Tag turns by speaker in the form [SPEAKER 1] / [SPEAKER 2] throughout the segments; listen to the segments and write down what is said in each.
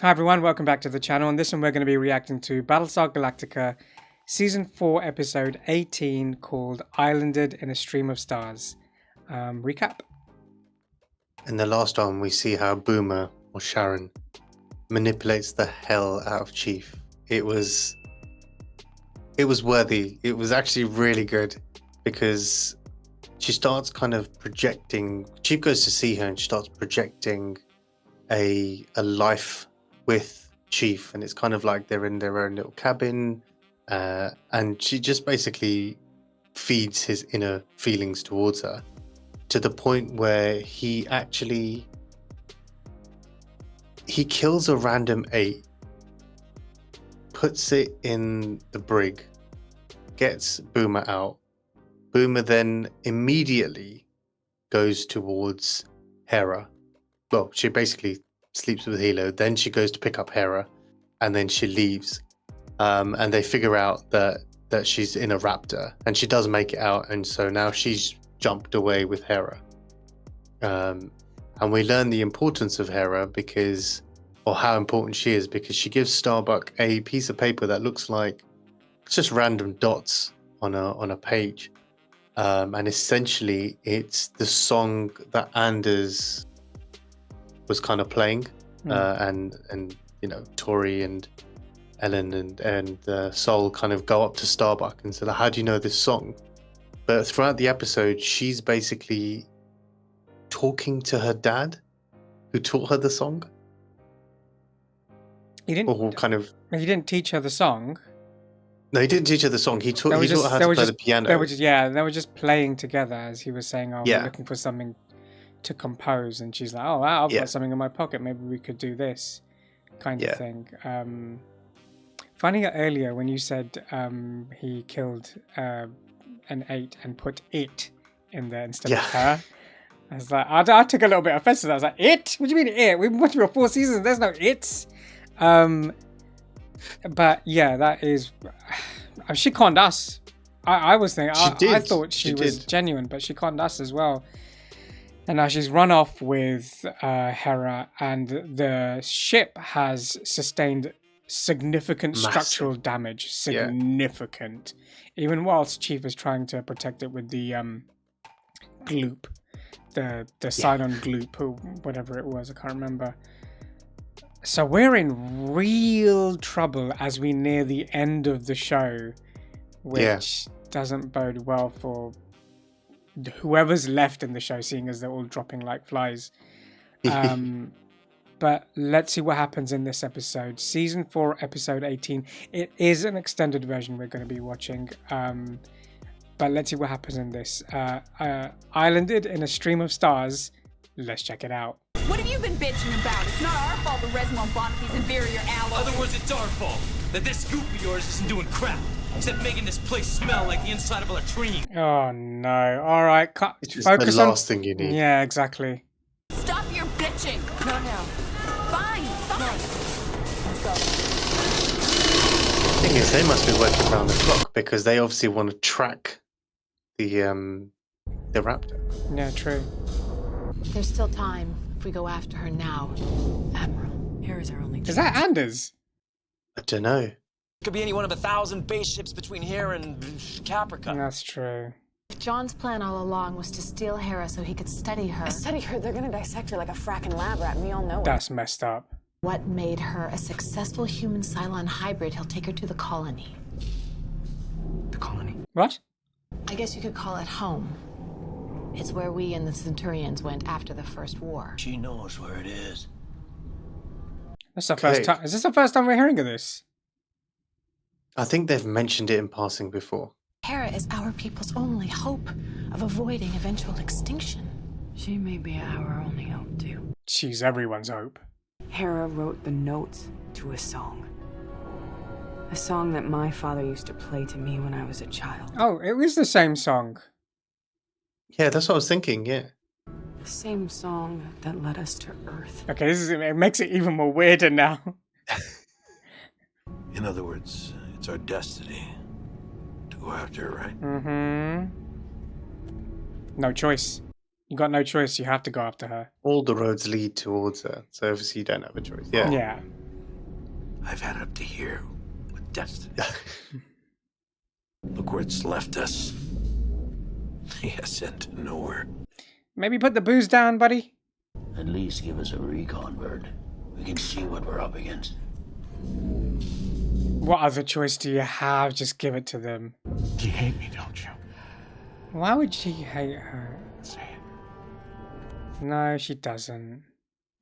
[SPEAKER 1] Hi everyone, welcome back to the channel. On this one we're going to be reacting to Battlestar Galactica Season 4 Episode 18 called Islanded in a Stream of Stars. Recap.
[SPEAKER 2] In the last one we see how Boomer, or Sharon, manipulates the hell out of Chief. It was worthy. It was actually really good because she starts kind of projecting. Chief goes to see her and she starts projecting a life with Chief, and it's kind of like they're in their own little cabin, and she just basically feeds his inner feelings towards her to the point where he kills a random 8, puts it in the brig, gets Boomer out. Boomer then immediately goes towards Hera. Well, she basically sleeps with Hilo, then she goes to pick up Hera, and then she leaves. And they figure out that she's in a raptor, and she does make it out, and so now she's jumped away with Hera. And we learn the importance of Hera or how important she is, because she gives Starbuck a piece of paper that looks like it's just random dots on a page. And essentially it's the song that Anders was kind of playing, and you know, Tori and Ellen and Sol kind of go up to Starbuck and say, how do you know this song? But throughout the episode she's basically talking to her dad, who taught her the song.
[SPEAKER 1] He didn't teach her the song.
[SPEAKER 2] No, he didn't teach her the song. He taught her how to play the piano.
[SPEAKER 1] They were just playing together, as he was saying, we're looking for something to compose, and she's like, oh wow, I've got something in my pocket, maybe we could do this kind of thing. Finding out earlier when you said he killed an 8 and put it in there instead of her, I was like, I took a little bit offense to that. I was like, it? What do you mean it? We've been watching for 4 seasons, there's no it's. But yeah, that is, she conned us. I was thinking, I thought she was genuine, but she conned us as well. And now she's run off with Hera, and the ship has sustained significant structural damage. Significant. Even whilst Chief is trying to protect it with the gloop, the Cylon gloop, or whatever it was, I can't remember. So we're in real trouble as we near the end of the show, which doesn't bode well for whoever's left in the show, seeing as they're all dropping like flies. But let's see what happens in this episode. Season 4, episode 18. It is an extended version we're going to be watching. But let's see what happens in this. Islanded in a Stream of Stars. Let's check it out.
[SPEAKER 3] What have you been bitching about? It's not our fault the Resmond Bonafi's inferior alloy.
[SPEAKER 4] In other words, it's our fault that this scoop of yours isn't doing crap, except making this place smell like the inside of a latrine.
[SPEAKER 1] Oh no. Alright,
[SPEAKER 2] it's focus the last thing you need.
[SPEAKER 1] Yeah, exactly.
[SPEAKER 3] Stop your bitching. No. Fine. Let's go.
[SPEAKER 2] The thing is, they must be working around the clock because they obviously want to track the raptor.
[SPEAKER 1] Yeah, true.
[SPEAKER 5] There's still time if we go after her now, Admiral.
[SPEAKER 3] Here is our only chance.
[SPEAKER 1] Is that Anders?
[SPEAKER 2] I don't know.
[SPEAKER 4] Could be any one of 1,000 base ships between here and Caprica.
[SPEAKER 1] That's true.
[SPEAKER 5] John's plan all along was to steal Hera so he could study her.
[SPEAKER 6] Study her? They're gonna dissect her like a fracking lab rat, and we all know it.
[SPEAKER 1] That's messed up.
[SPEAKER 5] What made her a successful human-Cylon hybrid? He'll take her to the colony.
[SPEAKER 4] The colony?
[SPEAKER 1] What?
[SPEAKER 5] I guess you could call it home. It's where we and the Centurions went after the First War.
[SPEAKER 4] She knows where it is.
[SPEAKER 1] That's the first time. Is this the first time we're hearing of this?
[SPEAKER 2] I think they've mentioned it in passing before.
[SPEAKER 5] Hera is our people's only hope of avoiding eventual extinction.
[SPEAKER 6] She may be our only hope, too.
[SPEAKER 1] She's everyone's hope.
[SPEAKER 6] Hera wrote the notes to a song. A song that my father used to play to me when I was a child.
[SPEAKER 1] Oh, it was the same song.
[SPEAKER 2] Yeah, that's what I was thinking, yeah.
[SPEAKER 6] The same song that led us to Earth.
[SPEAKER 1] Okay, it makes it even more weirder now.
[SPEAKER 7] In other words, it's our destiny to go after her, right?
[SPEAKER 1] Mm-hmm. No choice. You got no choice. You have to go after her.
[SPEAKER 2] All the roads lead towards her, so obviously you don't have a choice. Yeah.
[SPEAKER 1] Yeah.
[SPEAKER 7] I've had it up to here with destiny. Look where it's left us. Yes, and nowhere.
[SPEAKER 1] Maybe put the booze down, buddy.
[SPEAKER 8] At least give us a recon bird. We can see what we're up against.
[SPEAKER 1] What other choice do you have? Just give it to them.
[SPEAKER 7] You hate me, don't you?
[SPEAKER 1] Why would she hate her?
[SPEAKER 7] Say it.
[SPEAKER 1] No, she doesn't.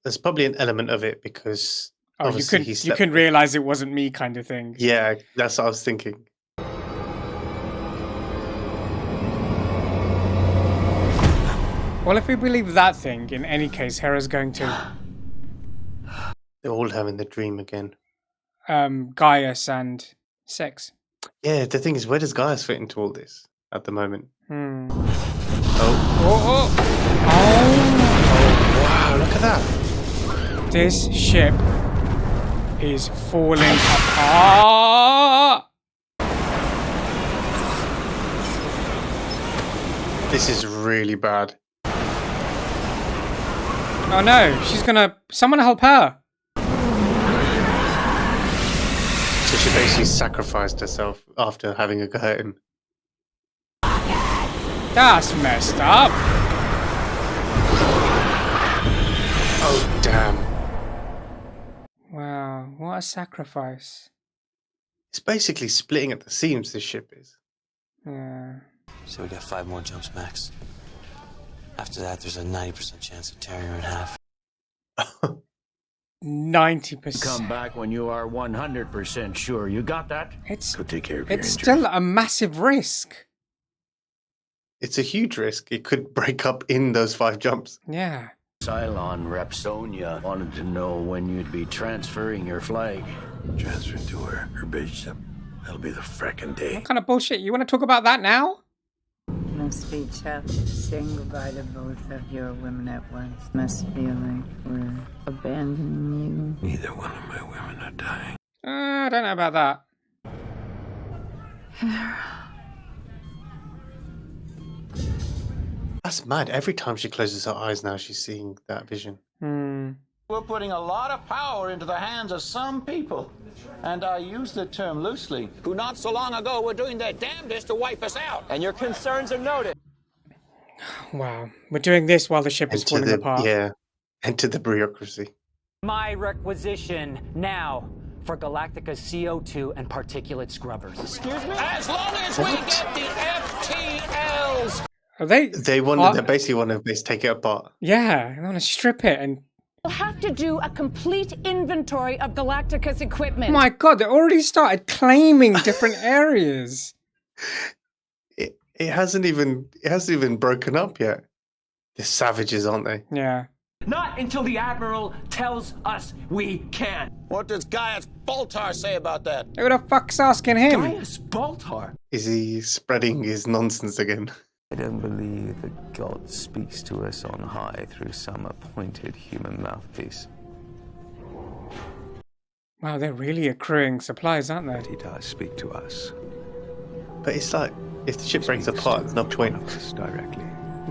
[SPEAKER 2] There's probably an element of it because
[SPEAKER 1] Oh, you couldn't realize it wasn't me, kind of thing.
[SPEAKER 2] Yeah, that's what I was thinking.
[SPEAKER 1] Well, if we believe that thing, in any case, Hera's going to
[SPEAKER 2] They're all having the dream again.
[SPEAKER 1] Gaius and sex.
[SPEAKER 2] Yeah, the thing is, where does Gaius fit into all this at the moment?
[SPEAKER 1] Hmm.
[SPEAKER 2] Oh.
[SPEAKER 1] Oh,
[SPEAKER 2] Wow, look at that.
[SPEAKER 1] this ship is falling apart.
[SPEAKER 2] This is really bad.
[SPEAKER 1] Oh no, someone help her.
[SPEAKER 2] So she basically sacrificed herself after having a go at him.
[SPEAKER 1] That's messed up.
[SPEAKER 2] Oh, damn.
[SPEAKER 1] Wow, what a sacrifice.
[SPEAKER 2] It's basically splitting at the seams, this ship is.
[SPEAKER 1] Yeah.
[SPEAKER 8] So we got 5 more jumps max. After that, there's a 90% chance of tearing her in half.
[SPEAKER 1] 90%.
[SPEAKER 9] Come back when you are 100% sure. You got that?
[SPEAKER 7] Go take care of your
[SPEAKER 1] It's
[SPEAKER 7] injuries.
[SPEAKER 1] still a massive risk.
[SPEAKER 2] It's a huge risk. It could break up in those 5 jumps.
[SPEAKER 1] Yeah.
[SPEAKER 9] Cylon Rep Sonia wanted to know when you'd be transferring your flag.
[SPEAKER 7] Transfer to her base ship. That'll be the frickin' day.
[SPEAKER 1] What kind of bullshit? You want to talk about that now?
[SPEAKER 10] Must be tough saying goodbye to both of your women at once. Must feel like we're abandoning you.
[SPEAKER 7] Neither one of my women are dying.
[SPEAKER 1] I don't know about that.
[SPEAKER 2] That's mad. Every time she closes her eyes now, she's seeing that vision.
[SPEAKER 9] We're putting a lot of power into the hands of some people. And I use the term loosely, who not so long ago were doing their damnedest to wipe us out. And your concerns are noted.
[SPEAKER 1] Wow. We're doing this while the ship is falling apart.
[SPEAKER 2] Yeah. Enter the bureaucracy.
[SPEAKER 11] My requisition now for Galactica's CO2 and particulate scrubbers.
[SPEAKER 9] Excuse me? As long as we get the FTLs.
[SPEAKER 1] Are they?
[SPEAKER 2] They basically want to take it apart.
[SPEAKER 1] Yeah, they want to strip it and.
[SPEAKER 12] We'll have to do a complete inventory of Galactica's equipment.
[SPEAKER 1] My God, they already started claiming different areas.
[SPEAKER 2] It hasn't even broken up yet. They're savages, aren't they?
[SPEAKER 1] Yeah.
[SPEAKER 11] Not until the Admiral tells us we can.
[SPEAKER 9] What does Gaius Baltar say about that?
[SPEAKER 1] Who the fuck's asking him?
[SPEAKER 11] Gaius Baltar?
[SPEAKER 2] Is he spreading his nonsense again?
[SPEAKER 13] I don't believe that God speaks to us on high through some appointed human mouthpiece.
[SPEAKER 1] Wow, they're really accruing supplies, aren't they?
[SPEAKER 13] But he does speak to us.
[SPEAKER 2] But it's like, if the ship breaks apart, there's no point.
[SPEAKER 13] Us directly.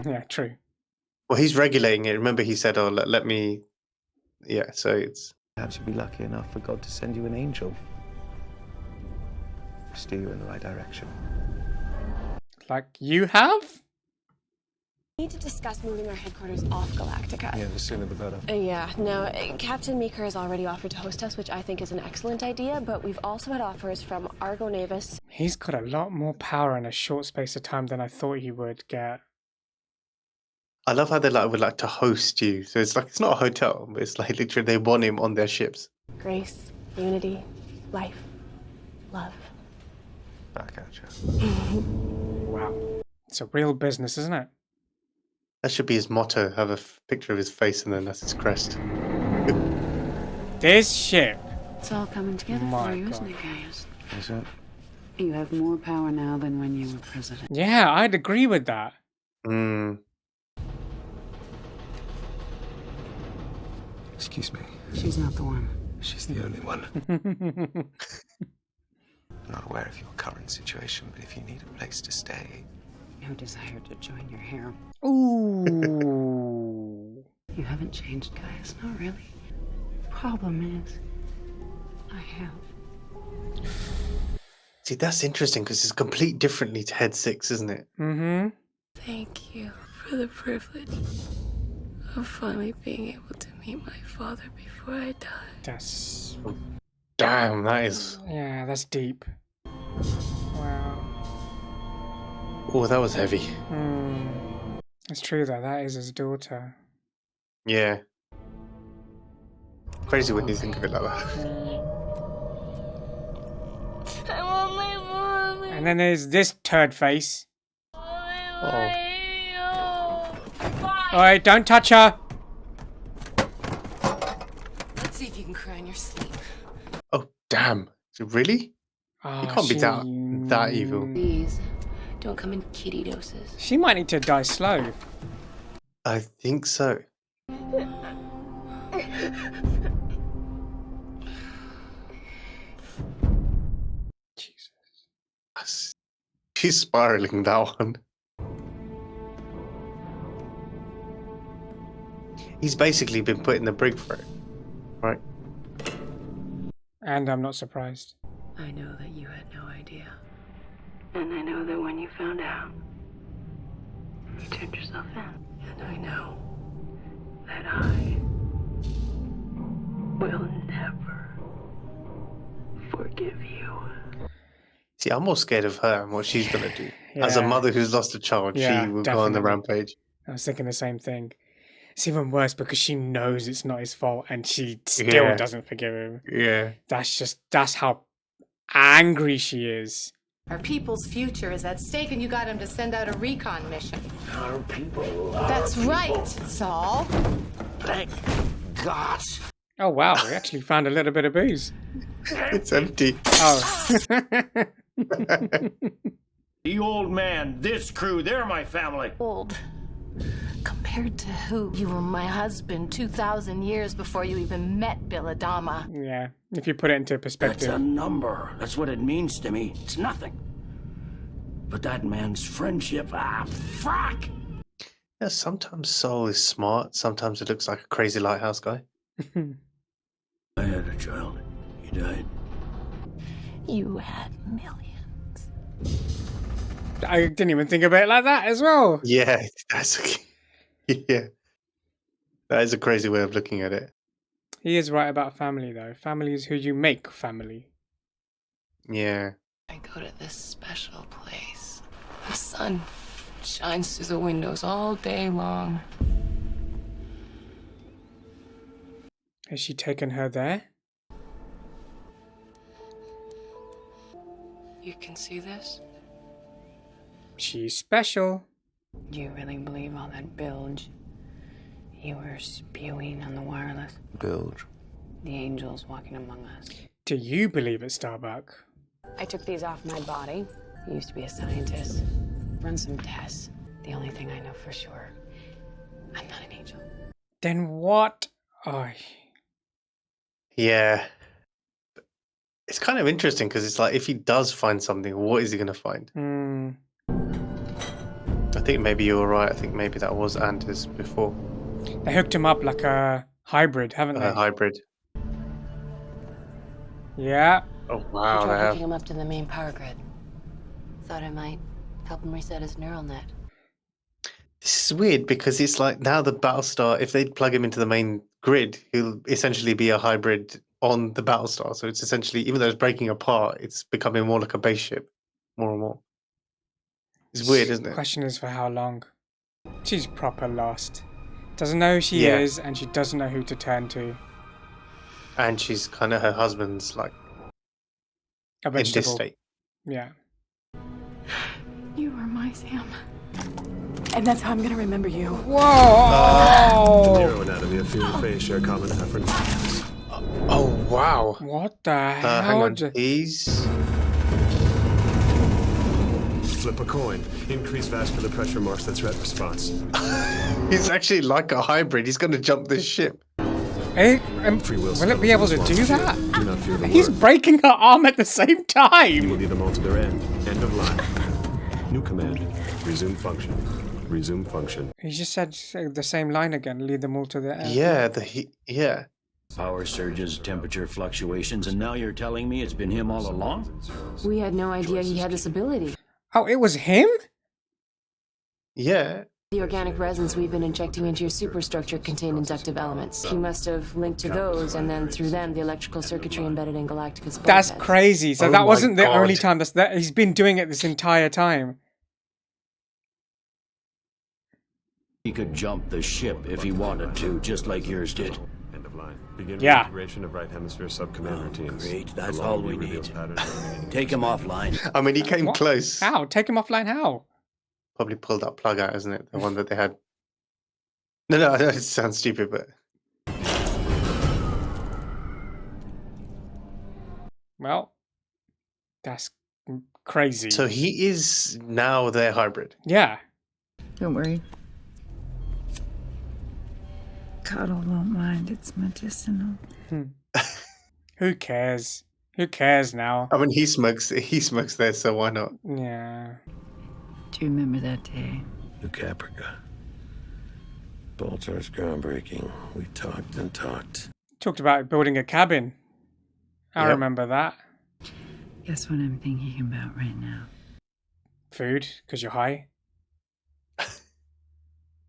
[SPEAKER 1] Yeah, true.
[SPEAKER 2] Well, he's regulating it. Remember, he said, "Oh, let me." Yeah, so it's.
[SPEAKER 13] Perhaps you'd be lucky enough for God to send you an angel, steer you in the right direction.
[SPEAKER 1] Like you have?
[SPEAKER 14] We need to discuss moving our headquarters off Galactica.
[SPEAKER 13] Yeah, the sooner the better.
[SPEAKER 14] Captain Meeker has already offered to host us, which I think is an excellent idea, but we've also had offers from Argo Navis.
[SPEAKER 1] He's got a lot more power in a short space of time than I thought he would get.
[SPEAKER 2] I love how they would like to host you. So it's like, it's not a hotel, but it's like literally they want him on their ships.
[SPEAKER 14] Grace, unity, life, love.
[SPEAKER 13] Back at you.
[SPEAKER 1] Wow. It's a real business, isn't it?
[SPEAKER 2] That should be his motto. Have a picture of his face and then that's his crest.
[SPEAKER 1] This ship.
[SPEAKER 10] It's all coming together for you, isn't it, Gaius?
[SPEAKER 13] Is it?
[SPEAKER 10] You have more power now than when you were president.
[SPEAKER 1] Yeah, I'd agree with that.
[SPEAKER 13] Excuse me.
[SPEAKER 10] She's not the one.
[SPEAKER 13] She's the only one. Not aware of your current situation, but if you need a place to stay.
[SPEAKER 10] No desire to join your harem.
[SPEAKER 1] Ooh.
[SPEAKER 10] You haven't changed, Gaius. Not really. Problem is,
[SPEAKER 5] I have.
[SPEAKER 2] See, that's interesting because it's complete differently to Head 6, isn't it?
[SPEAKER 1] Mm-hmm.
[SPEAKER 15] Thank you for the privilege of finally being able to meet my father before I die.
[SPEAKER 1] That's...
[SPEAKER 2] Damn, that is...
[SPEAKER 1] Yeah, that's deep. Wow.
[SPEAKER 2] Oh, that was heavy.
[SPEAKER 1] It's true though, that is his daughter.
[SPEAKER 2] Yeah. Crazy when you think of it like that.
[SPEAKER 15] I want my mommy.
[SPEAKER 1] And then there's this turd face.
[SPEAKER 2] Oh.
[SPEAKER 1] Alright, don't touch her!
[SPEAKER 5] Let's see if you can cry in your sleep.
[SPEAKER 2] Oh, damn. Really?
[SPEAKER 1] Oh,
[SPEAKER 2] you can't be that evil.
[SPEAKER 15] Please, don't come in kitty doses.
[SPEAKER 1] She might need to die slow.
[SPEAKER 2] I think so. Jesus. She's spiraling, that one. He's basically been put in the brig for it, right?
[SPEAKER 1] And I'm not surprised.
[SPEAKER 15] I know that you had no idea. And I know that when you found out, you turned yourself in. And I know that I will never forgive you.
[SPEAKER 2] See, I'm more scared of her and what she's going to do.
[SPEAKER 1] Yeah.
[SPEAKER 2] As a mother who's lost a child,
[SPEAKER 1] Yeah,
[SPEAKER 2] she will
[SPEAKER 1] definitely
[SPEAKER 2] go on the rampage.
[SPEAKER 1] I was thinking the same thing. It's even worse because she knows it's not his fault and she still doesn't forgive him.
[SPEAKER 2] Yeah.
[SPEAKER 1] That's how angry she is.
[SPEAKER 5] Our people's future is at stake, and you got him to send out a recon mission.
[SPEAKER 9] Our people.
[SPEAKER 5] That's right, Saul.
[SPEAKER 9] Thank God.
[SPEAKER 1] Oh wow, we actually found a little bit of booze.
[SPEAKER 2] It's empty.
[SPEAKER 1] Oh.
[SPEAKER 9] The old man, this crew, they're my family.
[SPEAKER 15] Old. Compared to who? You were my husband 2,000 years before you even met Bill Adama.
[SPEAKER 1] Yeah, if you put it into perspective.
[SPEAKER 9] That's a number. That's what it means to me. It's nothing. But that man's friendship, fuck!
[SPEAKER 2] Yeah, sometimes Saul is smart. Sometimes it looks like a crazy lighthouse guy.
[SPEAKER 9] I had a child. He died.
[SPEAKER 15] You had millions.
[SPEAKER 1] I didn't even think of it like that as well.
[SPEAKER 2] Yeah, that's yeah. That is a crazy way of looking at it.
[SPEAKER 1] He is right about family though. Family is who you make family.
[SPEAKER 2] Yeah.
[SPEAKER 15] I go to this special place. The sun shines through the windows all day long.
[SPEAKER 1] Has she taken her there?
[SPEAKER 15] You can see this?
[SPEAKER 1] She's special.
[SPEAKER 6] Do you really believe all that bilge you were spewing on the wireless?
[SPEAKER 13] Bilge?
[SPEAKER 6] The angels walking among us.
[SPEAKER 1] Do you believe it, Starbuck?
[SPEAKER 6] I took these off my body. I used to be a scientist. Run some tests. The only thing I know for sure, I'm not an angel.
[SPEAKER 1] Then what? Oh.
[SPEAKER 2] Yeah. It's kind of interesting because it's like if he does find something, what is he going to find? I think maybe you were right. I think maybe that was Anders before.
[SPEAKER 1] They hooked him up like a hybrid, haven't they?
[SPEAKER 2] A hybrid.
[SPEAKER 1] Yeah.
[SPEAKER 2] Oh,
[SPEAKER 15] I
[SPEAKER 2] wow.
[SPEAKER 15] tried hooking him up to the main power grid. Thought I might help him reset his neural net.
[SPEAKER 2] This is weird because it's like now the Battlestar, if they plug him into the main grid, he'll essentially be a hybrid on the Battlestar. So it's essentially, even though it's breaking apart, it's becoming more like a base ship, more and more. It's weird, isn't it?
[SPEAKER 1] Question is for how long? She's proper lost. Doesn't know who she is, and she doesn't know who to turn to.
[SPEAKER 2] And she's kind of her husband's like
[SPEAKER 1] A
[SPEAKER 2] in this
[SPEAKER 1] vegetable.
[SPEAKER 2] state.
[SPEAKER 1] Yeah.
[SPEAKER 6] You were my Sam. And that's how I'm gonna remember you.
[SPEAKER 1] Whoa!
[SPEAKER 16] Neural anatomy of human face share common efforts.
[SPEAKER 2] Oh, wow.
[SPEAKER 1] What the hell?
[SPEAKER 2] Hang on. He's...
[SPEAKER 16] Flip a coin. Increase vascular pressure marks the threat response.
[SPEAKER 2] He's actually like a hybrid. He's going to jump this ship.
[SPEAKER 1] Will it be able to do that?
[SPEAKER 16] Do not fear the
[SPEAKER 1] He's
[SPEAKER 16] word.
[SPEAKER 1] breaking her arm at the same
[SPEAKER 16] You
[SPEAKER 1] time.
[SPEAKER 16] will lead them all to their end. End of line. New command. Resume function. Resume function.
[SPEAKER 1] He just said the same line again. Lead them all to the end.
[SPEAKER 2] Yeah, yeah.
[SPEAKER 9] Power surges, temperature fluctuations, and now you're telling me it's been him all along?
[SPEAKER 6] We had no idea he had this ability.
[SPEAKER 1] Oh, it was him?
[SPEAKER 2] Yeah.
[SPEAKER 6] The organic resins we've been injecting into your superstructure contain inductive elements. He must have linked to those, and then through them, the electrical circuitry embedded in Galactica's bulkhead.
[SPEAKER 1] That's crazy. So that wasn't the only time. He's been doing it this entire time.
[SPEAKER 9] He could jump the ship if he wanted to, just like yours did.
[SPEAKER 16] End of line. Begin
[SPEAKER 1] Yeah.
[SPEAKER 16] integration of right hemisphere sub-commander teams.
[SPEAKER 9] Great, that's all we need. Take him offline.
[SPEAKER 2] I mean, he came close.
[SPEAKER 1] How? Take him offline how?
[SPEAKER 2] Probably pulled that plug out, isn't it? The one that they had. No, I know it sounds stupid, but.
[SPEAKER 1] Well, that's crazy.
[SPEAKER 2] So he is now their hybrid.
[SPEAKER 1] Yeah.
[SPEAKER 10] Don't worry. Cuddle won't mind. It's medicinal.
[SPEAKER 1] Who cares? Who cares now?
[SPEAKER 2] I mean, he smokes there, so why not?
[SPEAKER 1] Yeah.
[SPEAKER 10] Do you remember that day?
[SPEAKER 7] New Caprica. Baltar's groundbreaking. We talked and talked.
[SPEAKER 1] Talked about building a cabin. I remember that.
[SPEAKER 10] Guess what I'm thinking about right now?
[SPEAKER 1] Food, because you're high.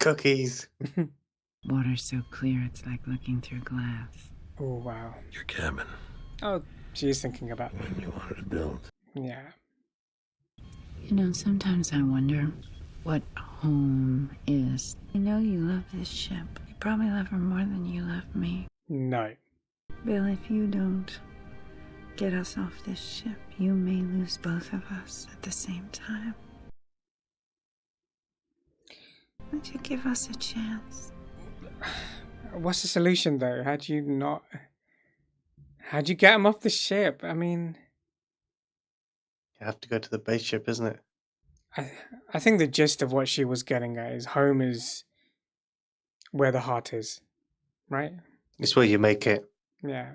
[SPEAKER 2] Cookies.
[SPEAKER 10] Water's so clear, it's like looking through glass.
[SPEAKER 1] Oh, wow.
[SPEAKER 7] Your cabin.
[SPEAKER 1] Oh, she's thinking about
[SPEAKER 7] When you wanted to build.
[SPEAKER 1] Yeah.
[SPEAKER 10] You know, sometimes I wonder what home is. I know you love this ship. You probably love her more than you love me.
[SPEAKER 1] No.
[SPEAKER 10] Bill, if you don't get us off this ship, you may lose both of us at the same time. Won't you give us a chance?
[SPEAKER 1] What's the solution, though? How'd you get him off the ship? I mean...
[SPEAKER 2] You have to go to the base ship, isn't it?
[SPEAKER 1] I think the gist of what she was getting at is home is where the heart is, right?
[SPEAKER 2] It's where you make it.
[SPEAKER 1] Yeah.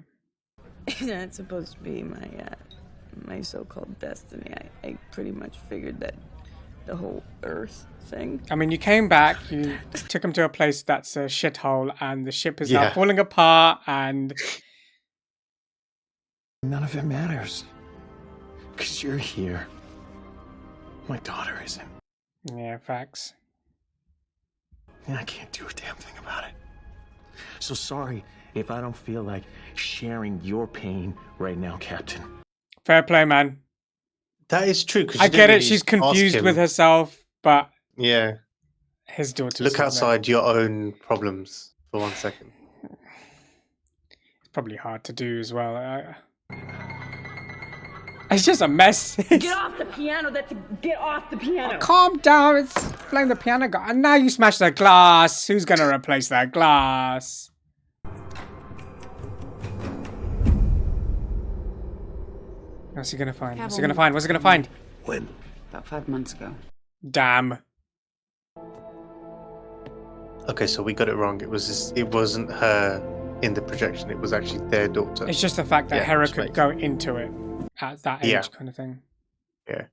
[SPEAKER 10] That's supposed to be my so-called destiny. I pretty much figured that the whole Earth thing.
[SPEAKER 1] I mean, you came back, you took him to a place that's a shithole, and the ship is now falling apart, and...
[SPEAKER 17] None of it matters. Because you're here. My daughter isn't.
[SPEAKER 1] Yeah, facts.
[SPEAKER 17] And I can't do a damn thing about it. So sorry if I don't feel like sharing your pain right now, Captain.
[SPEAKER 1] Fair play, man.
[SPEAKER 2] That is true.
[SPEAKER 1] I get it. She's confused with herself, but
[SPEAKER 2] yeah,
[SPEAKER 1] his daughter.
[SPEAKER 2] Look outside your own problems for 1 second.
[SPEAKER 1] It's probably hard to do as well. It's just a mess.
[SPEAKER 12] Get off the piano. Get off the piano.
[SPEAKER 1] Oh, calm down. It's playing the piano. And now you smashed the glass. Who's gonna replace that glass? What's he gonna find? What's he gonna find? What's he gonna find?
[SPEAKER 7] When?
[SPEAKER 10] About 5 months ago.
[SPEAKER 1] Damn.
[SPEAKER 2] Okay, so we got it wrong. It wasn't her in the projection. It was actually their daughter.
[SPEAKER 1] It's just the fact that Hera could go into it at that age, kind of thing.
[SPEAKER 2] Yeah.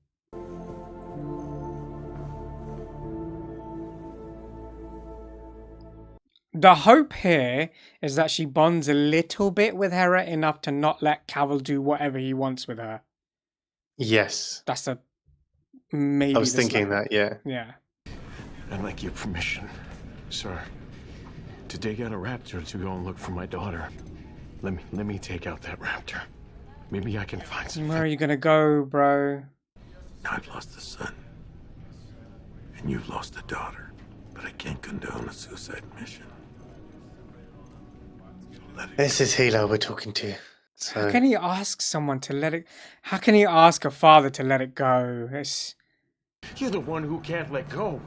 [SPEAKER 1] The hope here is that she bonds a little bit with Hera enough to not let Cavill do whatever he wants with her.
[SPEAKER 2] Yes.
[SPEAKER 1] That's the maybe.
[SPEAKER 2] I was thinking that, yeah.
[SPEAKER 1] Yeah.
[SPEAKER 17] I'd like your permission, sir, to dig out a raptor to go and look for my daughter. Let me take out that raptor. Maybe I can find something.
[SPEAKER 1] Where are you gonna go, bro?
[SPEAKER 7] I've lost a son. And you've lost a daughter. But I can't condone a suicide mission.
[SPEAKER 2] This is Hilo we're talking to. So.
[SPEAKER 1] How can you ask someone to let it... How can you ask a father to let it go?
[SPEAKER 17] You're the one who can't let go.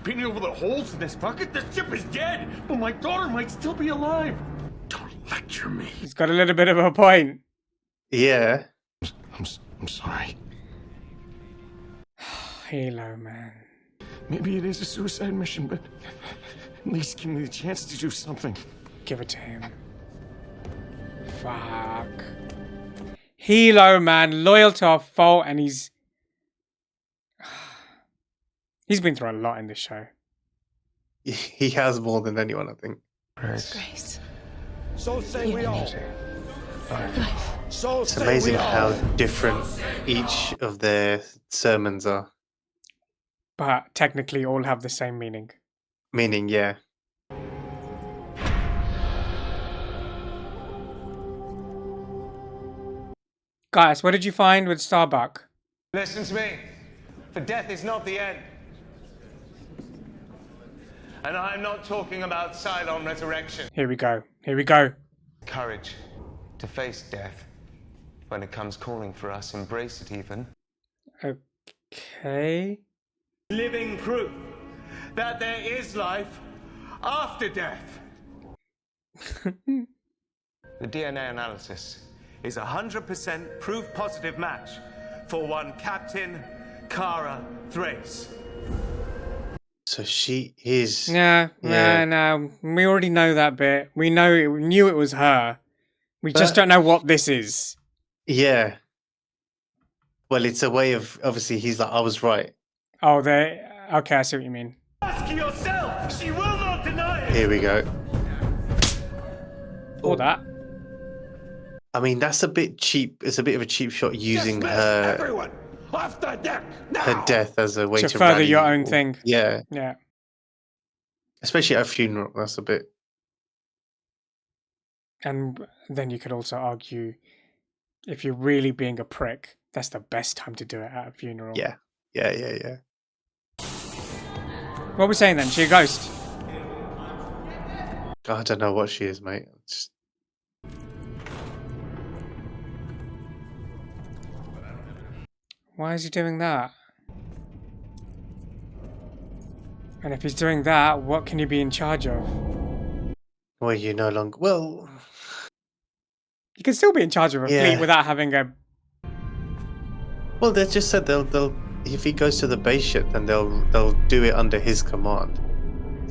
[SPEAKER 17] Painting over the holes in this bucket, the ship is dead, but my daughter might still be alive.
[SPEAKER 7] Don't lecture me.
[SPEAKER 1] He's got a little bit of a point.
[SPEAKER 2] Yeah.
[SPEAKER 17] I'm sorry.
[SPEAKER 1] Halo, man.
[SPEAKER 17] Maybe it is a suicide mission, but at least give me the chance to do something.
[SPEAKER 1] Give it to him. Fuck. Hilo, man. Loyal to a fault, and he's been through a lot in this show.
[SPEAKER 2] He has more than anyone, I think.
[SPEAKER 5] Grace.
[SPEAKER 9] So say we all. So
[SPEAKER 2] It's
[SPEAKER 9] say
[SPEAKER 2] amazing
[SPEAKER 9] we all.
[SPEAKER 2] how different each of their sermons are.
[SPEAKER 1] But technically all have the same meaning.
[SPEAKER 2] Meaning, yeah.
[SPEAKER 1] Guys, what did you find with Starbuck?
[SPEAKER 13] Listen to me. For death is not the end. And I'm not talking about Cylon resurrection.
[SPEAKER 1] Here we go. Here we go.
[SPEAKER 13] Courage to face death. When it comes calling for us, embrace it even.
[SPEAKER 1] Okay.
[SPEAKER 13] Living proof that there is life after death. The DNA analysis is 100% proof positive match for one Captain Kara Thrace.
[SPEAKER 2] So she is.
[SPEAKER 1] No. We already know that bit. We knew it was her. We just don't know what this is.
[SPEAKER 2] Yeah. Well, it's a way of, obviously, he's like, I was right.
[SPEAKER 1] Oh, okay, I see what you mean.
[SPEAKER 13] Ask yourself, she will not deny it.
[SPEAKER 2] Here we go.
[SPEAKER 1] Or that.
[SPEAKER 2] I mean, that's a bit cheap. It's a bit of a cheap shot using her
[SPEAKER 9] Everyone, off the deck now.
[SPEAKER 2] her death as a way to
[SPEAKER 1] further
[SPEAKER 2] rally
[SPEAKER 1] your own thing.
[SPEAKER 2] Yeah.
[SPEAKER 1] Yeah.
[SPEAKER 2] Especially at a funeral. That's a bit.
[SPEAKER 1] And then you could also argue, if you're really being a prick, that's the best time to do it at a funeral.
[SPEAKER 2] Yeah.
[SPEAKER 1] What are we saying then? She a ghost?
[SPEAKER 2] I don't know what she is, mate.
[SPEAKER 1] Why is he doing that? And if he's doing that, what can he be in charge of?
[SPEAKER 2] Well, you no longer. Well,
[SPEAKER 1] you can still be in charge of a fleet without having a.
[SPEAKER 2] Well, they just said they'll if he goes to the base ship, then they'll do it under his command.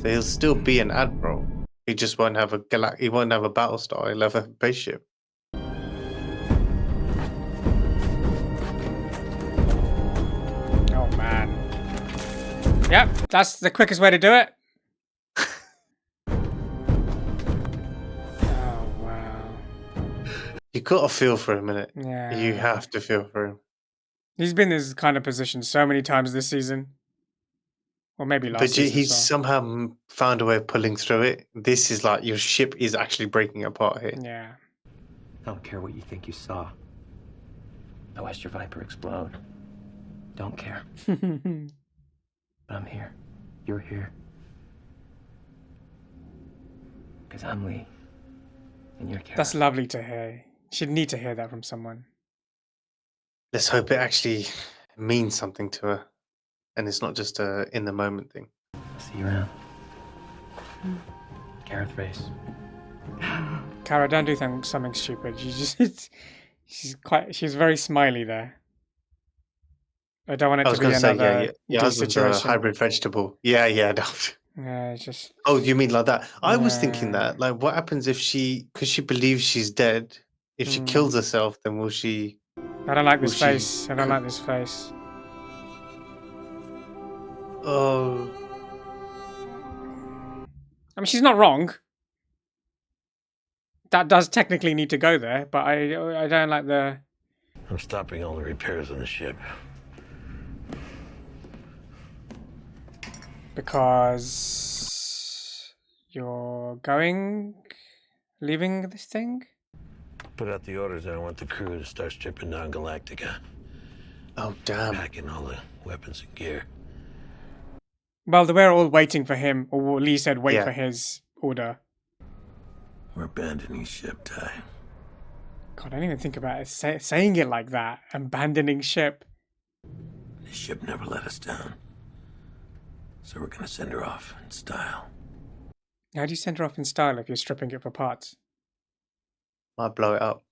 [SPEAKER 2] So he'll still be an admiral. He just won't have he won't have a Battlestar. He'll have a base ship.
[SPEAKER 1] Oh man. Yep, that's the quickest way to do it. Oh wow.
[SPEAKER 2] You gotta feel for him, innit?
[SPEAKER 1] Yeah.
[SPEAKER 2] You have to feel for him.
[SPEAKER 1] He's been in this kind of position so many times this season. Or maybe last season.
[SPEAKER 2] But he's somehow found a way of pulling through it. This is like your ship is actually breaking apart here.
[SPEAKER 1] Yeah.
[SPEAKER 18] I don't care what you think you saw. I watched your Viper explode. Don't care. But I'm here. You're here. Because I'm Lee. And you're Kara.
[SPEAKER 1] That's lovely to hear. She'd need to hear that from someone.
[SPEAKER 2] Let's hope it actually means something to her. And it's not just a in the moment thing.
[SPEAKER 18] See you around. Kara Thrace.
[SPEAKER 1] Kara, don't do something stupid. She's very smiley there. I don't want it to be another
[SPEAKER 2] your husband's a hybrid vegetable. Yeah, no.
[SPEAKER 1] Yeah, it's just.
[SPEAKER 2] Oh, you mean like that? I was thinking that. Like, what happens if because she believes she's dead, if she kills herself, then will she?
[SPEAKER 1] I don't like this face. I don't like this face.
[SPEAKER 2] Oh.
[SPEAKER 1] I mean, she's not wrong. That does technically need to go there, but I don't like the.
[SPEAKER 7] I'm stopping all the repairs on the ship.
[SPEAKER 1] Because you're leaving this thing?
[SPEAKER 7] Put out the orders. I want the crew to start stripping down Galactica.
[SPEAKER 2] Oh, damn.
[SPEAKER 7] Packing all the weapons and gear.
[SPEAKER 1] Well, we're all waiting for him, or Lee said wait for his order.
[SPEAKER 7] We're abandoning ship, Ty.
[SPEAKER 1] God, I didn't even think about it. Saying it like that. Abandoning ship.
[SPEAKER 7] The ship never let us down. So we're gonna send her off in style.
[SPEAKER 1] How do you send her off in style if you're stripping it for parts?
[SPEAKER 2] Might blow it up.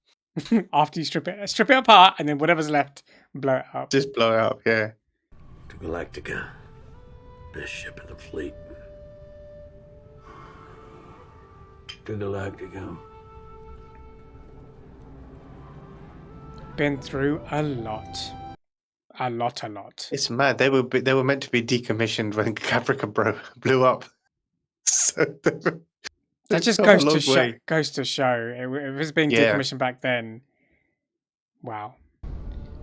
[SPEAKER 1] After you strip it apart, and then whatever's left, blow it up.
[SPEAKER 2] Just blow it up, yeah.
[SPEAKER 7] To Galactica. Best ship in the fleet. To Galactica.
[SPEAKER 1] Been through a lot. A lot.
[SPEAKER 2] It's mad. They were meant to be decommissioned when Caprica blew up. So
[SPEAKER 1] That just goes to show. If it was being decommissioned back then. Wow.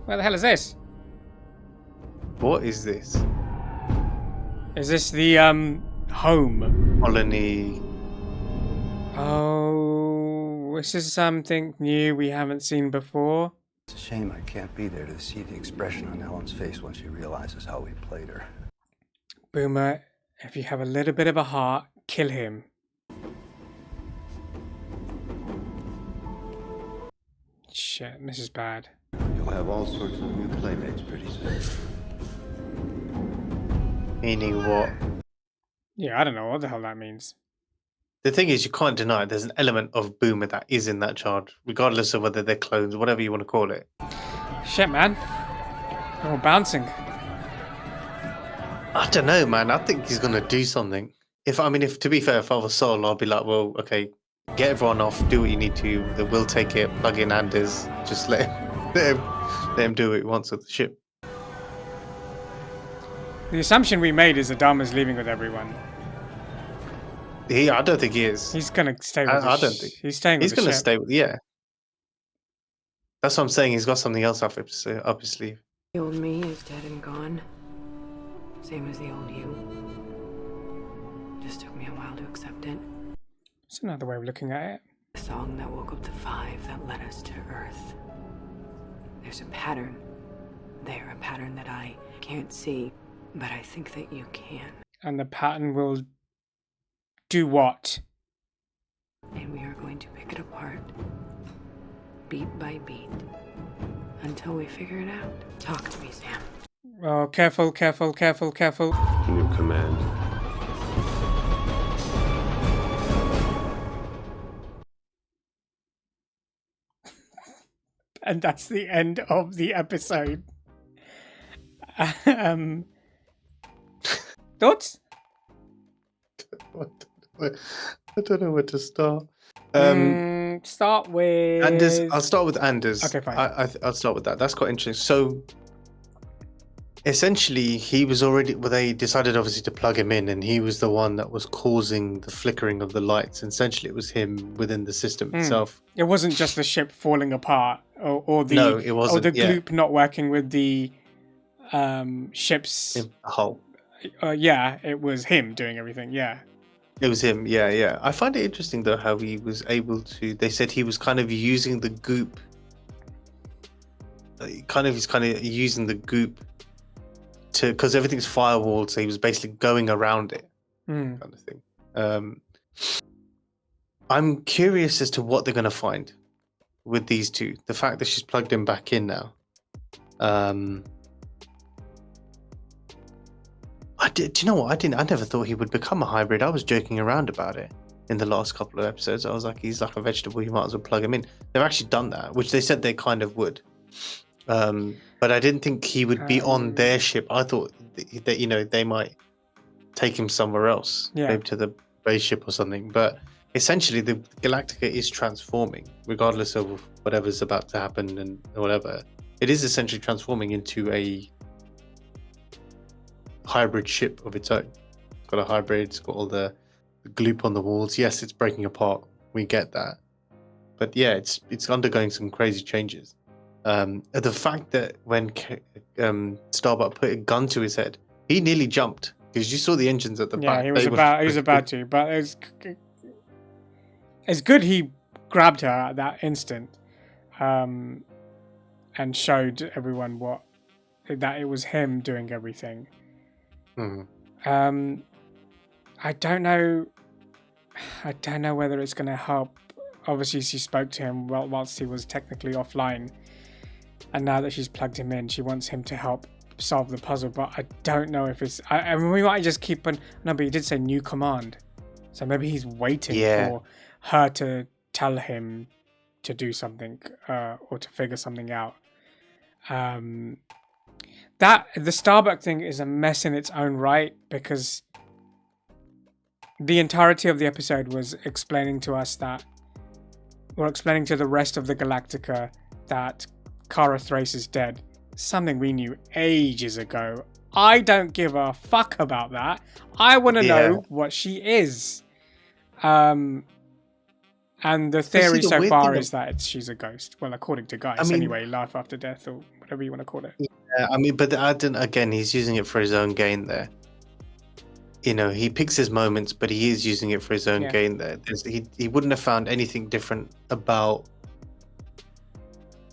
[SPEAKER 1] Where the hell is this?
[SPEAKER 2] What is this?
[SPEAKER 1] Is this the home?
[SPEAKER 2] Colony.
[SPEAKER 1] Oh, this is something new we haven't seen before.
[SPEAKER 19] It's a shame I can't be there to see the expression on Ellen's face when she realizes how we played her.
[SPEAKER 1] Boomer, if you have a little bit of a heart, kill him. Shit, this is bad.
[SPEAKER 19] You'll have all sorts of new playmates pretty soon.
[SPEAKER 2] Meaning what?
[SPEAKER 1] Yeah, I don't know what the hell that means.
[SPEAKER 2] The thing is, you can't deny there's an element of Boomer that is in that child, regardless of whether they're clones, whatever you want to call it.
[SPEAKER 1] Shit, man. They're all bouncing.
[SPEAKER 2] I don't know, man. I think he's gonna do something. If to be fair, if I was Sol, I'll be like, well, okay, get everyone off, do what you need to. We'll take it, plug in Anders, just let him do what he wants with the ship.
[SPEAKER 1] The assumption we made is Adama's leaving with everyone.
[SPEAKER 2] I don't think he is.
[SPEAKER 1] He's gonna stay with
[SPEAKER 2] I don't think
[SPEAKER 1] he's staying with
[SPEAKER 2] he's
[SPEAKER 1] the
[SPEAKER 2] gonna
[SPEAKER 1] ship.
[SPEAKER 2] stay with. Yeah, that's what I'm saying. He's got something else up his sleeve.
[SPEAKER 15] The old me is dead and gone. Same as the old you. Just took me a while to accept it.
[SPEAKER 1] It's another way of looking at it.
[SPEAKER 15] The song that woke up the five that led us to Earth. There's a pattern there, a pattern that I can't see, but I think that you can.
[SPEAKER 1] And the pattern will do what?
[SPEAKER 15] And we are going to pick it apart, beat by beat, until we figure it out. Talk to me, Sam.
[SPEAKER 1] Oh, careful, careful, careful, careful.
[SPEAKER 16] New command.
[SPEAKER 1] And that's the end of the episode. Thoughts?
[SPEAKER 2] I don't know where to start.
[SPEAKER 1] Start with
[SPEAKER 2] Anders. I'll start with Anders.
[SPEAKER 1] Okay, fine.
[SPEAKER 2] I'll start with that. That's quite interesting. So, essentially, he was already. Well, they decided obviously to plug him in, and he was the one that was causing the flickering of the lights. And essentially, it was him within the system itself.
[SPEAKER 1] It wasn't just the ship falling apart, or the
[SPEAKER 2] no, it wasn't.
[SPEAKER 1] Or the gloop not working with the ship's
[SPEAKER 2] hull.
[SPEAKER 1] Yeah, it was him doing everything. Yeah.
[SPEAKER 2] It was him, yeah. I find it interesting though how he was able to. They said he was kind of using the goop. He's kind of using the goop to, because everything's firewalled, so he was basically going around it, kind of thing. I'm curious as to what they're going to find with these two. The fact that she's plugged him back in now. Do you know what? I never thought he would become a hybrid. I was joking around about it in the last couple of episodes. I was like, he's like a vegetable. You might as well plug him in. They've actually done that, which they said they kind of would. But I didn't think he would be on their ship. I thought that they might take him somewhere else, maybe to the base ship or something. But essentially, the Galactica is transforming, regardless of whatever's about to happen and whatever. It is essentially transforming into a hybrid ship of its own. It's got a hybrid, it's got all the gloop on the walls. Yes, it's breaking apart. We get that. But yeah, it's undergoing some crazy changes. The fact that when Starbuck put a gun to his head, he nearly jumped because you saw the engines at the back.
[SPEAKER 1] Yeah, he was about to, but it's good he grabbed her at that instant, and showed everyone that it was him doing everything. I don't know whether it's going to help. Obviously, she spoke to him whilst he was technically offline, and now that she's plugged him in, she wants him to help solve the puzzle. But I don't know if it's. I mean, we might just keep on. No, but he did say new command, so maybe he's waiting for her to tell him to do something or to figure something out. That the Starbuck thing is a mess in its own right, because the entirety of the episode was explaining to us explaining to the rest of the Galactica that Kara Thrace is dead. Something we knew ages ago. I don't give a fuck about that. I want to know what she is. And the theory so far is that she's a ghost. Well, according to Guys, anyway, life after death or whatever you want to call it.
[SPEAKER 2] Yeah, I mean, but again, he's using it for his own gain there. You know, he picks his moments, but he is using it for his own gain there. He wouldn't have found anything different about.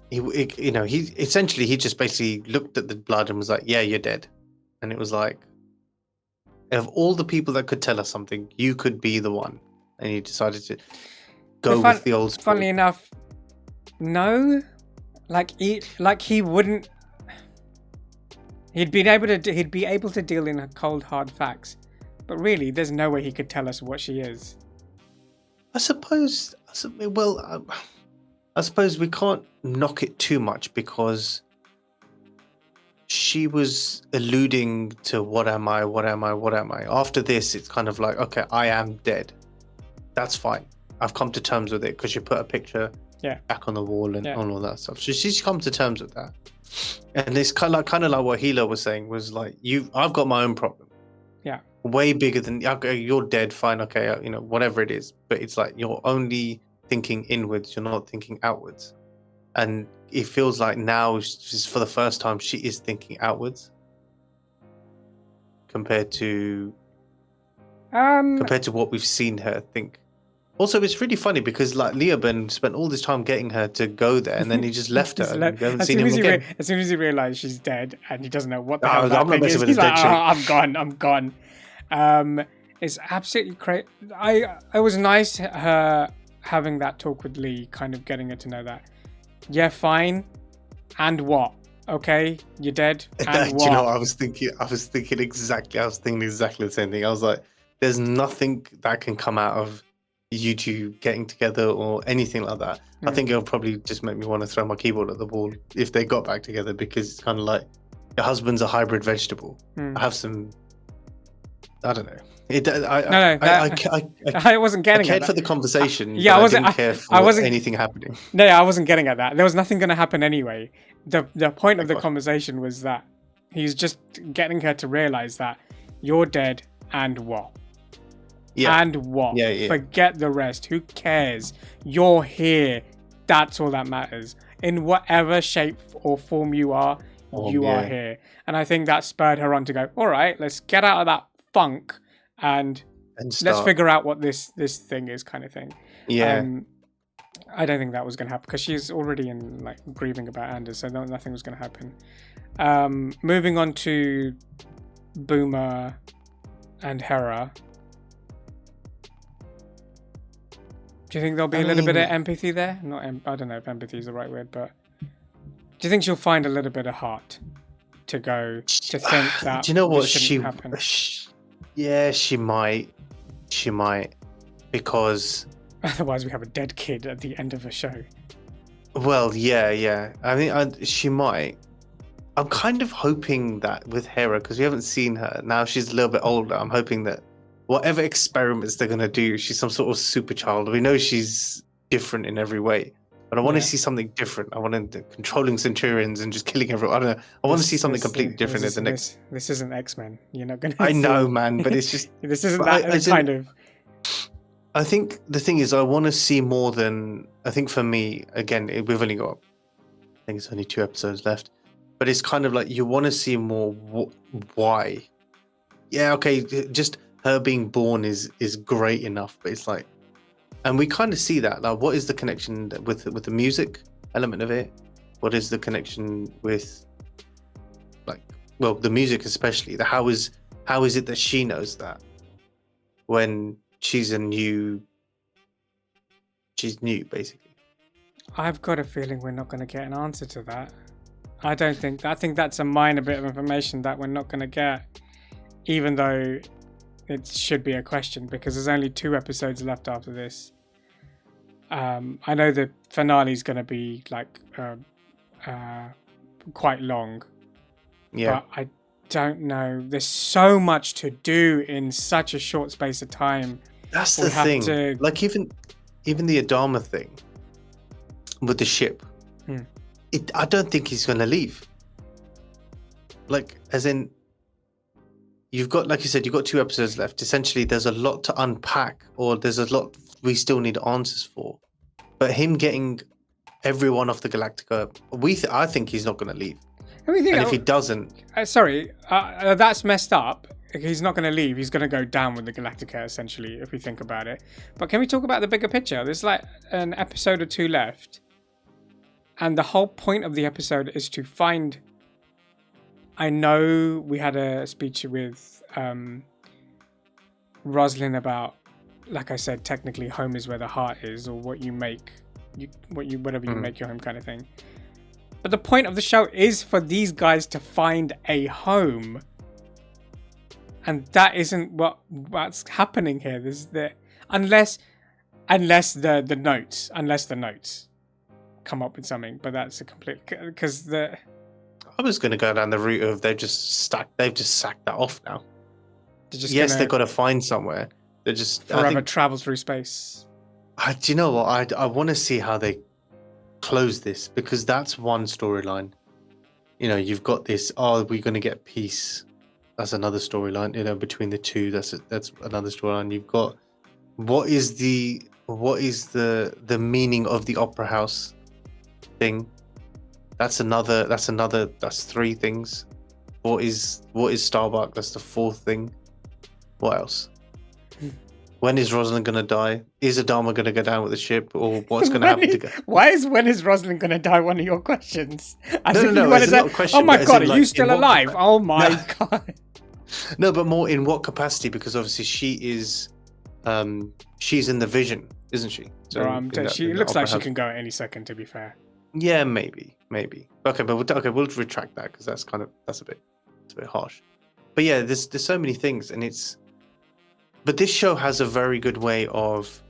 [SPEAKER 2] He essentially just basically looked at the blood and was like, "Yeah, you're dead," and it was like, of all the people that could tell us something, you could be the one, and he decided to go with the old school.
[SPEAKER 1] Funnily enough, no, he wouldn't. He'd be able to deal in cold hard facts, but really, there's no way he could tell us what she is.
[SPEAKER 2] I suppose we can't knock it too much because she was alluding to what am I? After this, it's kind of like, okay, I am dead. That's fine. I've come to terms with it because you put a picture back on the wall and all that stuff. So she's come to terms with that. And it's kind of like what Hila was saying was like, I've got my own problem.
[SPEAKER 1] Yeah.
[SPEAKER 2] Way bigger than, okay, you're dead, fine, okay, whatever it is. But it's like you're only thinking inwards, you're not thinking outwards. And it feels like now, just for the first time, she is thinking outwards compared to what we've seen her think. Also, it's really funny because like Leoben spent all this time getting her to go there, and then he just left her. And we haven't seen him again.
[SPEAKER 1] As soon as he realized she's dead and he doesn't know what the hell
[SPEAKER 2] I'm not messing with his dead shit.
[SPEAKER 1] I'm gone. It's absolutely crazy. It was nice her having that talk with Lee, kind of getting her to know that. Yeah, fine. And what? Okay, you're dead. And what?
[SPEAKER 2] You know, I was thinking exactly the same thing. I was like, there's nothing that can come out of you two getting together or anything like that. I think it'll probably just make me want to throw my keyboard at the wall if they got back together, because it's kind of like your husband's a hybrid vegetable. I have some, I don't know.
[SPEAKER 1] I wasn't getting.
[SPEAKER 2] I cared
[SPEAKER 1] at
[SPEAKER 2] for the conversation.
[SPEAKER 1] Yeah,
[SPEAKER 2] I didn't care for anything happening.
[SPEAKER 1] No, I wasn't getting at that. There was nothing going to happen anyway. The point of the conversation was that he's just getting her to realize that you're dead and what.
[SPEAKER 2] Yeah.
[SPEAKER 1] And what?
[SPEAKER 2] Yeah.
[SPEAKER 1] Forget the rest. Who cares? You're here. That's all that matters. In whatever shape or form you are, you are here. And I think that spurred her on to go, all right, let's get out of that funk and let's figure out what this thing is, kind of thing.
[SPEAKER 2] Yeah.
[SPEAKER 1] I don't think that was going to happen because she's already in like grieving about Anders, so nothing was going to happen. Moving on to Boomer and Hera. Do you think there'll be a little bit of empathy there? I don't know if empathy is the right word, but do you think she'll find a little bit of heart to think that?
[SPEAKER 2] Do you know what
[SPEAKER 1] happen?
[SPEAKER 2] Yeah, she might, because
[SPEAKER 1] otherwise we have a dead kid at the end of a show.
[SPEAKER 2] Well, yeah. I mean, she might. I'm kind of hoping that with Hera, because we haven't seen her now, she's a little bit older. I'm hoping that whatever experiments they're gonna do, she's some sort of super child. We know she's different in every way, but I want to see something different. I want to controlling Centurions and just killing everyone. I don't know. I want to see something completely different in the next.
[SPEAKER 1] This isn't X-Men. You're not gonna.
[SPEAKER 2] I know, man, but it's just
[SPEAKER 1] this isn't that kind of.
[SPEAKER 2] I think the thing is, I want to see more than. I think for me, again, we've only got. I think it's only 2 episodes left, but it's kind of like you want to see more. Why? Yeah, okay, just her being born is great enough, but it's like, and we kind of see that. Like, what is the connection with the music element of it? What is the connection with, like, well, the music especially? How is it that she knows that when she's new, basically?
[SPEAKER 1] I've got a feeling we're not going to get an answer to that. I think that's a minor bit of information that we're not going to get, even though it should be a question, because there's only 2 episodes left after this. I know the finale is going to be like quite long.
[SPEAKER 2] Yeah.
[SPEAKER 1] But I don't know. There's so much to do in such a short space of time.
[SPEAKER 2] That's the thing. Like even the Adama thing with the ship. I don't think he's going to leave. Like, as in, you've got, like you said, you've got 2 episodes left. Essentially, there's a lot to unpack, or there's a lot we still need answers for. But him getting everyone off the Galactica, I think he's not going to leave. And if he doesn't,
[SPEAKER 1] that's messed up. He's not going to leave. He's going to go down with the Galactica, essentially, if we think about it. But can we talk about the bigger picture? There's like an episode or 2 left. And the whole point of the episode is to find... I know we had a speech with Rosalind about, like I said, technically home is where the heart is, or what you make, whatever you make your home kind of thing. But the point of the show is for these guys to find a home. And that isn't what's happening here. Unless the notes come up with something, but that's a complete because
[SPEAKER 2] I was going to go down the route of they've just sacked that off now. They've got to find somewhere. They're just
[SPEAKER 1] forever travel through space.
[SPEAKER 2] Do you know what? I want to see how they close this, because that's one storyline. You know, you've got this. Oh, we're going to get peace. That's another storyline. You know, between the two, that's another storyline. You've got what is the meaning of the opera house thing. That's 3 things. What is Starbuck? That's the 4th thing. What else? When is Rosalind gonna die? Is Adama gonna go down with the ship, or what's gonna happen to go?
[SPEAKER 1] When is Rosalind gonna die? One of your questions.
[SPEAKER 2] No. It's not a question.
[SPEAKER 1] Oh my god, are you still alive? Oh my god.
[SPEAKER 2] No, but more in what capacity? Because obviously she is, she's in the Vision, isn't she? So
[SPEAKER 1] she looks like she can go at any second. To be fair.
[SPEAKER 2] Yeah, maybe. Okay, but we'll retract that, because that's a bit harsh. But yeah, there's so many things, and but this show has a very good way of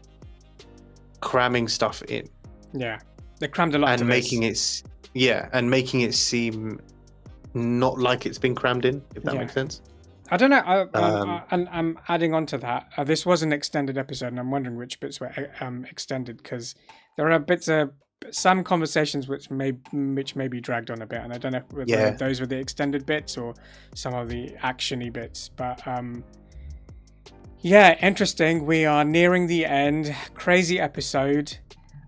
[SPEAKER 2] cramming stuff in.
[SPEAKER 1] Yeah, they crammed a lot,
[SPEAKER 2] and making it seem not like it's been crammed in. If that makes sense.
[SPEAKER 1] I don't know. I'm adding on to that. This was an extended episode, and I'm wondering which bits were extended, because there are bits of some conversations which may be dragged on a bit, and I don't know whether those were the extended bits or some of the actiony bits. But interesting. We are nearing the end. Crazy episode.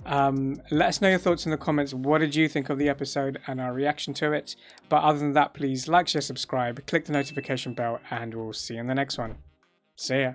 [SPEAKER 1] Let us know your thoughts in the comments. What did you think of the episode and our reaction to it? But other than that, please like, share, subscribe, click the notification bell, and we'll see you in the next one. See ya.